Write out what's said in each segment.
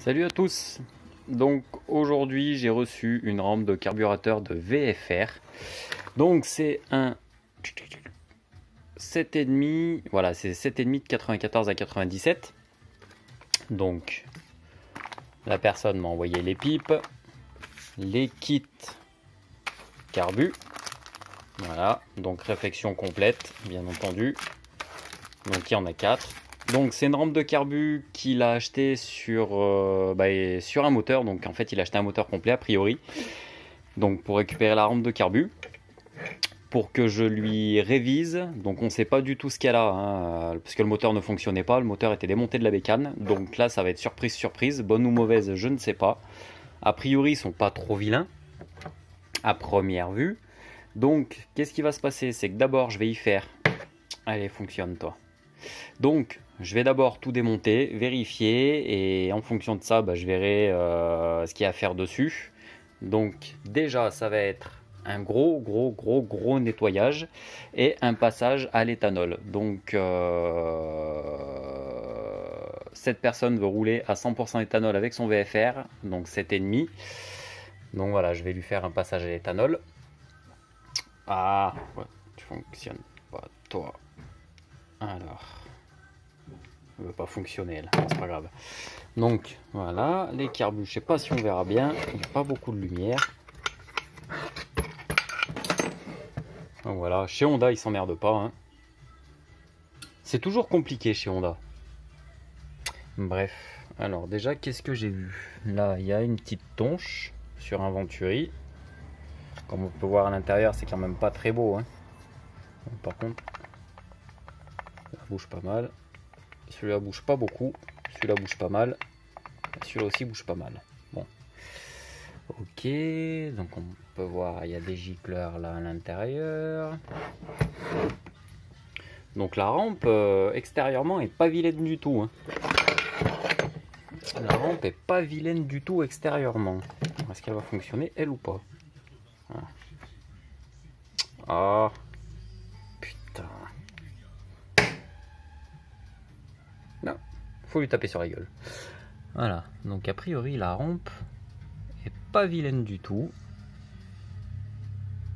Salut à tous. Donc aujourd'hui j'ai reçu une rampe de carburateur de VFR. Donc c'est un 7,5, voilà, c'est 7,5 de 94 à 97. Donc la personne m'a envoyé les pipes, les kits carbu. Voilà, donc réflexion complète bien entendu. Donc il y en a 4. Donc c'est une rampe de carbu qu'il a acheté sur un moteur. Donc en fait il a acheté un moteur complet a priori. Donc pour récupérer la rampe de carbu, pour que je lui révise. Donc on ne sait pas du tout ce qu'elle a, hein, parce que le moteur ne fonctionnait pas. Le moteur était démonté de la bécane. Donc là ça va être surprise surprise, bonne ou mauvaise je ne sais pas. A priori ils sont pas trop vilains à première vue. Donc qu'est-ce qui va se passer? C'est que d'abord je vais y faire... Allez, fonctionne toi. Donc je vais d'abord tout démonter, vérifier, et en fonction de ça je verrai ce qu'il y a à faire dessus. Donc déjà ça va être un gros nettoyage et un passage à l'éthanol. Donc cette personne veut rouler à 100% éthanol avec son VFR, donc 7,5. Donc voilà, je vais lui faire un passage à l'éthanol. Ah ouais, tu fonctionnes pas toi. Alors, elle veut pas fonctionner là, c'est pas grave. Donc voilà, les carbus, je sais pas si on verra bien, il n'y a pas beaucoup de lumière. Donc voilà, chez Honda ils s'emmerdent pas, hein. C'est toujours compliqué chez Honda. Bref, alors déjà qu'est-ce que j'ai vu? Là il y a une petite tonche sur un Venturi. Comme on peut voir à l'intérieur, c'est quand même pas très beau, hein. Donc, par contre, ça bouge pas mal. Celui-là bouge pas beaucoup, celui-là bouge pas mal, celui-là aussi bouge pas mal. Bon, ok, donc on peut voir, il y a des gicleurs là à l'intérieur. Donc la rampe extérieurement est pas vilaine du tout, hein. La rampe est pas vilaine du tout extérieurement. Est-ce qu'elle va fonctionner elle ou pas? Ah, putain. Non, faut lui taper sur la gueule. Voilà, donc a priori la rampe est pas vilaine du tout.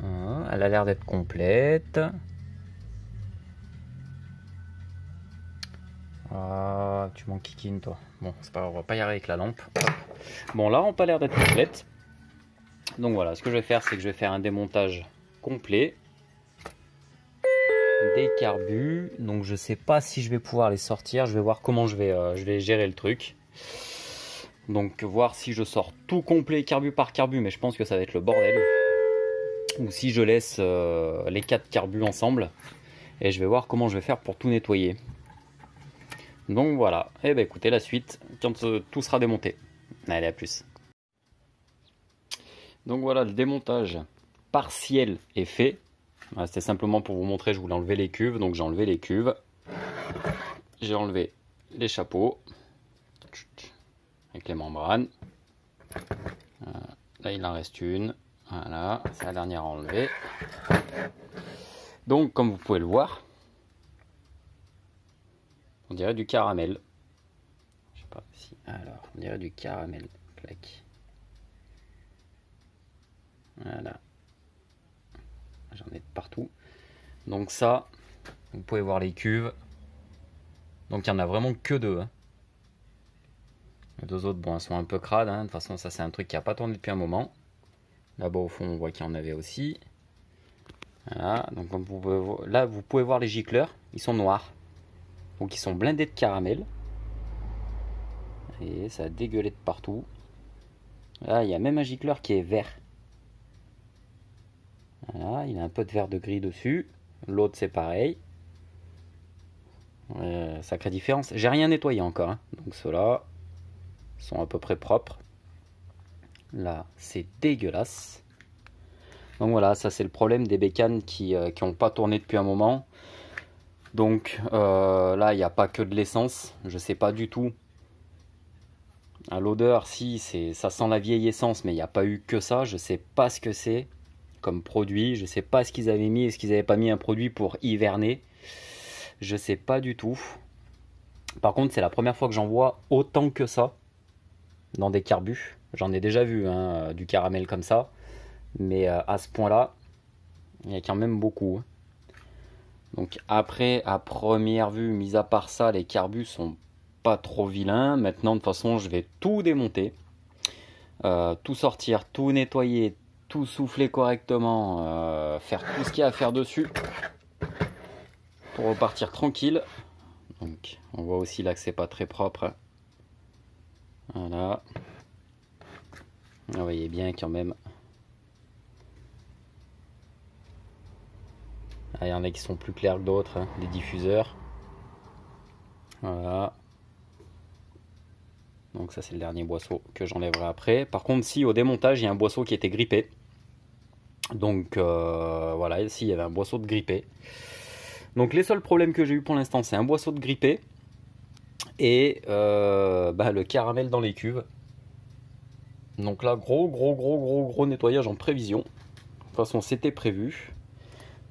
Voilà, elle a l'air d'être complète. Ah, tu m'enquiquines toi. Bon, c'est pas grave, on va pas y arriver avec la lampe. Bon, la rampe a l'air d'être complète. Donc voilà, ce que je vais faire, c'est que je vais faire un démontage complet des carbus. Donc je sais pas si je vais pouvoir les sortir. Je vais voir comment je vais gérer le truc. Donc voir si je sors tout complet carbu par carbu, mais je pense que ça va être le bordel. Ou si je laisse les 4 carbus ensemble. Et je vais voir comment je vais faire pour tout nettoyer. Donc voilà, et ben écoutez la suite quand tout sera démonté. Allez, à plus. Donc voilà, le démontage partiel est fait. Voilà, c'était simplement pour vous montrer, je voulais enlever les cuves, donc j'ai enlevé les cuves. J'ai enlevé les chapeaux avec les membranes. Là il en reste une. Voilà, c'est la dernière à enlever. Donc comme vous pouvez le voir, on dirait du caramel. Je sais pas si. Alors, on dirait du caramel. Clac. Voilà. J'en ai de partout. Donc ça, vous pouvez voir les cuves. Donc il n'y en a vraiment que deux, hein. Les deux autres, bon, elles sont un peu crades, hein. De toute façon, ça c'est un truc qui n'a pas tourné depuis un moment. Là-bas au fond, on voit qu'il y en avait aussi. Voilà. Donc comme vous pouvez voir, là, vous pouvez voir les gicleurs. Ils sont noirs. Donc ils sont blindés de caramel. Et ça a dégueulé de partout. Là, il y a même un gicleur qui est vert. Voilà, il a un peu de vert de gris dessus. L'autre, c'est pareil. Sacrée différence. J'ai rien nettoyé encore, hein. Donc ceux-là sont à peu près propres. Là, c'est dégueulasse. Donc voilà, ça c'est le problème des bécanes qui n'ont pas tourné depuis un moment. Donc là, il n'y a pas que de l'essence. Je sais pas du tout. À l'odeur, si, ça sent la vieille essence, mais il n'y a pas eu que ça. Je sais pas ce que c'est comme produit. Je sais pas ce qu'ils avaient mis. Est-ce qu'ils n'avaient pas mis un produit pour hiverner? Je sais pas du tout. Par contre, c'est la première fois que j'en vois autant que ça. dans des carbus. J'en ai déjà vu hein, du caramel comme ça, mais à ce point-là, il y a quand même beaucoup. Donc après, à première vue, mis à part ça, les carbus sont pas trop vilains. Maintenant, de toute façon, je vais tout démonter, tout sortir, tout nettoyer, tout souffler correctement, faire tout ce qu'il y a à faire dessus pour repartir tranquille. Donc on voit aussi là que c'est pas très propre. Voilà. Vous voyez bien quand même. Ah, il y en a qui sont plus clairs que d'autres, hein, les diffuseurs. Voilà. Donc ça c'est le dernier boisseau que j'enlèverai après. Par contre si au démontage il y a un boisseau qui était grippé. Donc voilà, ici il y avait un boisseau de grippé. Donc les seuls problèmes que j'ai eu pour l'instant c'est un boisseau de grippé et le caramel dans les cuves. Donc là gros nettoyage en prévision. De toute façon c'était prévu.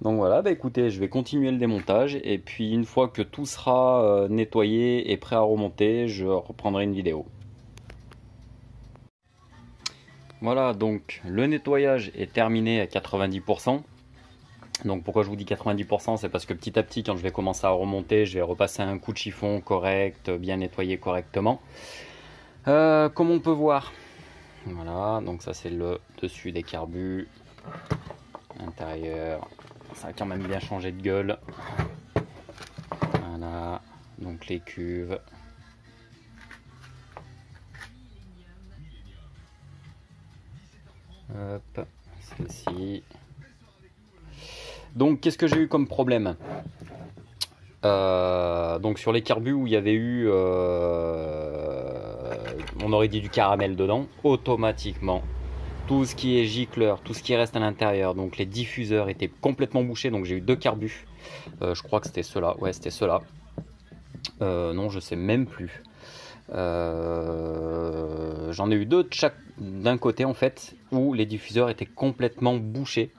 Donc voilà, écoutez, je vais continuer le démontage et puis une fois que tout sera nettoyé et prêt à remonter, je reprendrai une vidéo. Voilà, donc le nettoyage est terminé à 90%. Donc pourquoi je vous dis 90%, c'est parce que petit à petit, quand je vais commencer à remonter, je vais repasser un coup de chiffon correct, bien nettoyé correctement. Comme on peut voir, voilà, donc ça c'est le dessus des carbus, intérieur, ça a quand même bien changé de gueule. Voilà, donc les cuves. Hop, celle-ci. Donc qu'est-ce que j'ai eu comme problème? Donc sur les carbus où il y avait eu on aurait dit du caramel dedans, automatiquement tout ce qui est gicleur, tout ce qui reste à l'intérieur, donc les diffuseurs étaient complètement bouchés. Donc j'ai eu deux carbus, je crois que c'était ceux-là, ouais c'était ceux-là, non je sais même plus, j'en ai eu deux de chaque d'un côté en fait où les diffuseurs étaient complètement bouchés.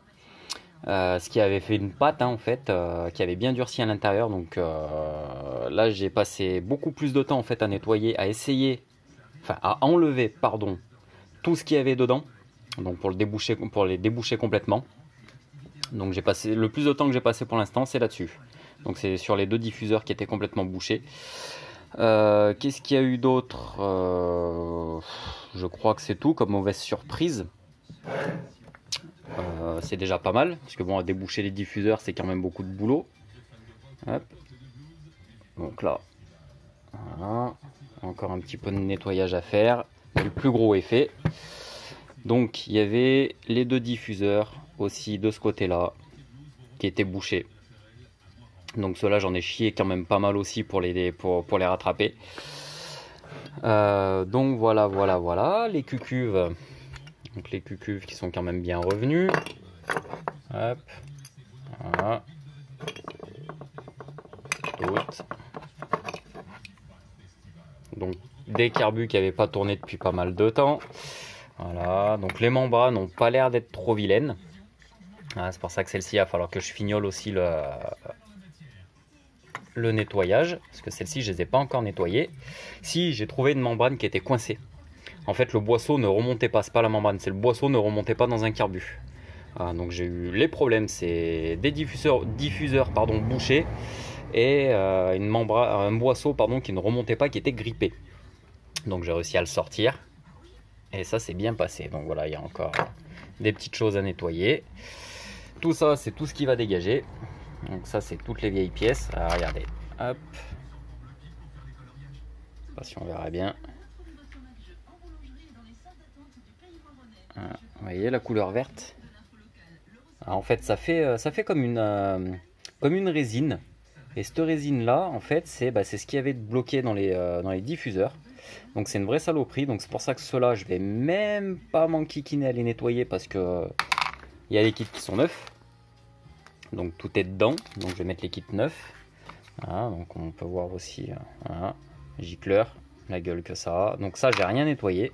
Ce qui avait fait une pâte hein, en fait, qui avait bien durci à l'intérieur. Donc là j'ai passé beaucoup plus de temps en fait à nettoyer, à essayer, enfin à enlever pardon, tout ce qu'il y avait dedans. Donc pour les déboucher complètement. Donc j'ai passé le plus de temps que j'ai passé pour l'instant, c'est là-dessus. Donc c'est sur les deux diffuseurs qui étaient complètement bouchés. Qu'est-ce qu'il y a eu d'autre? Je crois que c'est tout comme mauvaise surprise. C'est déjà pas mal, parce que bon, à déboucher les diffuseurs, c'est quand même beaucoup de boulot. Hop. Donc là, voilà. Encore un petit peu de nettoyage à faire. Le plus gros est fait. Donc il y avait les deux diffuseurs aussi de ce côté-là qui étaient bouchés. Donc ceux-là, j'en ai chié quand même pas mal aussi pour les rattraper. Donc voilà. Les cucuves. Donc les cucuves qui sont quand même bien revenus. Hop. Voilà. Toutes. Donc des carbus qui n'avaient pas tourné depuis pas mal de temps. Voilà. Donc les membranes n'ont pas l'air d'être trop vilaines. Voilà, c'est pour ça que celle-ci, il va falloir que je fignole aussi le nettoyage. Parce que celle-ci, je ne les ai pas encore nettoyées. Si, j'ai trouvé une membrane qui était coincée. En fait, le boisseau ne remontait pas, c'est pas la membrane, c'est le boisseau ne remontait pas dans un carbut. Donc j'ai eu les problèmes, c'est des diffuseurs bouchés et un boisseau qui ne remontait pas, qui était grippé. Donc j'ai réussi à le sortir et ça s'est bien passé. Donc voilà, il y a encore des petites choses à nettoyer. Tout ça, c'est tout ce qui va dégager. Donc ça, c'est toutes les vieilles pièces. Alors regardez, hop. Je sais pas si on verra bien. Voilà, vous voyez la couleur verte. Alors, en fait ça fait comme une résine, et cette résine là en fait c'est ce qu'il y avait de bloqué dans les diffuseurs. Donc c'est une vraie saloperie. Donc c'est pour ça que ceux-là je vais même pas m'enquiquiner à les nettoyer, parce que il y a les kits qui sont neufs, donc tout est dedans. Donc je vais mettre les kits neufs. Voilà, donc on peut voir aussi voilà, gicleur, la gueule que ça a. Donc ça j'ai rien nettoyé.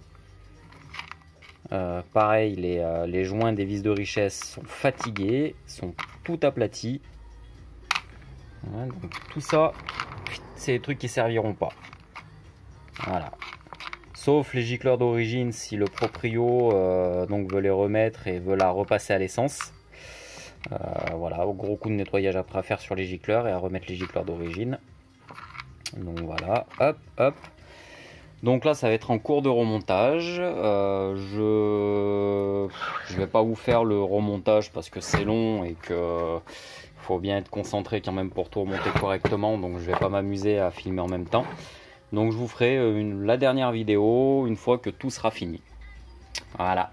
Pareil, les joints des vis de richesse sont fatigués, sont tout aplatis. Voilà, donc tout ça, c'est des trucs qui serviront pas. Voilà. sauf les gicleurs d'origine si le proprio donc veut les remettre et veut la repasser à l'essence. Voilà, gros coup de nettoyage après à faire sur les gicleurs et à remettre les gicleurs d'origine. Donc voilà, hop, hop. Donc là, ça va être en cours de remontage. Je vais pas vous faire le remontage parce que c'est long et que faut bien être concentré quand même pour tout remonter correctement. Donc je vais pas m'amuser à filmer en même temps. Donc je vous ferai la dernière vidéo une fois que tout sera fini. Voilà.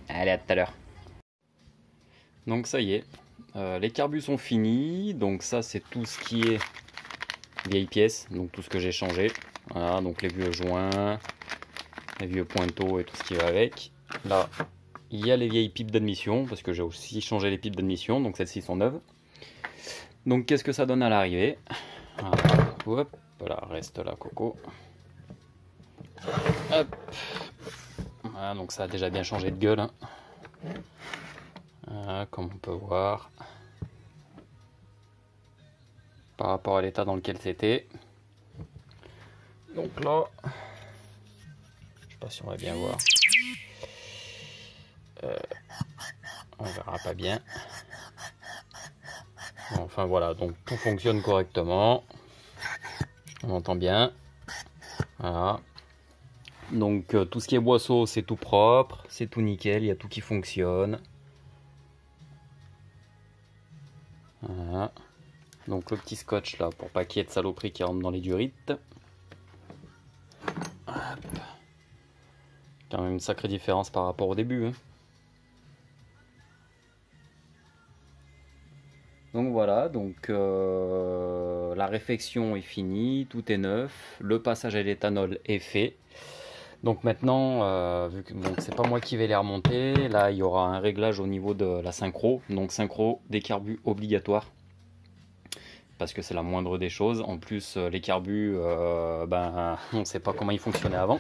Allez, à tout à l'heure. Donc ça y est, les carbus sont finis. Donc ça, c'est tout ce qui est vieilles pièces, donc tout ce que j'ai changé. Voilà, donc les vieux joints, les vieux pointeaux et tout ce qui va avec. Là, il y a les vieilles pipes d'admission, parce que j'ai aussi changé les pipes d'admission, donc celles-ci sont neuves. Donc qu'est-ce que ça donne à l'arrivée? Voilà. Hop, voilà, reste là, Coco. Hop. Voilà, donc ça a déjà bien changé de gueule. Hein. Voilà, comme on peut voir. Par rapport à l'état dans lequel c'était. Donc là, je sais pas si on va bien voir. On verra pas bien. Enfin voilà, donc tout fonctionne correctement. On entend bien. Voilà. Donc tout ce qui est boisseau, c'est tout propre, c'est tout nickel, il y a tout qui fonctionne. Voilà. Donc le petit scotch là pour pas qu'il y ait de saloperie qui rentre dans les durites. Hop. Quand même une sacrée différence par rapport au début. Hein. Donc voilà, donc la réfection est finie, tout est neuf, le passage à l'éthanol est fait. Donc maintenant, vu que c'est pas moi qui vais les remonter, là il y aura un réglage au niveau de la synchro, donc synchro des carbus obligatoire. Parce que c'est la moindre des choses. En plus, les carbus, on ne sait pas comment ils fonctionnaient avant.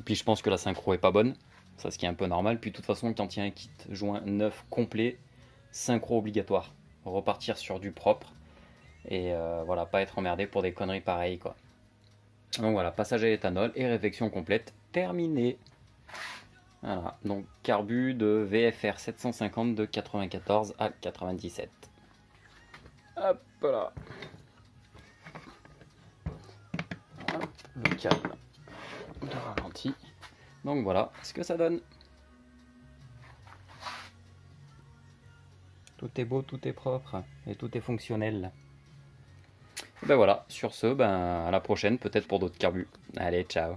Et puis je pense que la synchro est pas bonne, ça ce qui est un peu normal. Puis de toute façon, quand il y a un kit joint neuf complet, synchro obligatoire. Repartir sur du propre et voilà, pas être emmerdé pour des conneries pareilles quoi. Donc voilà, passage à l'éthanol et réfection complète terminée. Voilà, donc carbu de VFR 750 de 94 à 97. Hop là. Hop, le câble de ralenti. Donc voilà ce que ça donne. Tout est beau, tout est propre et tout est fonctionnel. Et ben voilà, sur ce, à la prochaine peut-être pour d'autres carbus. Allez, ciao.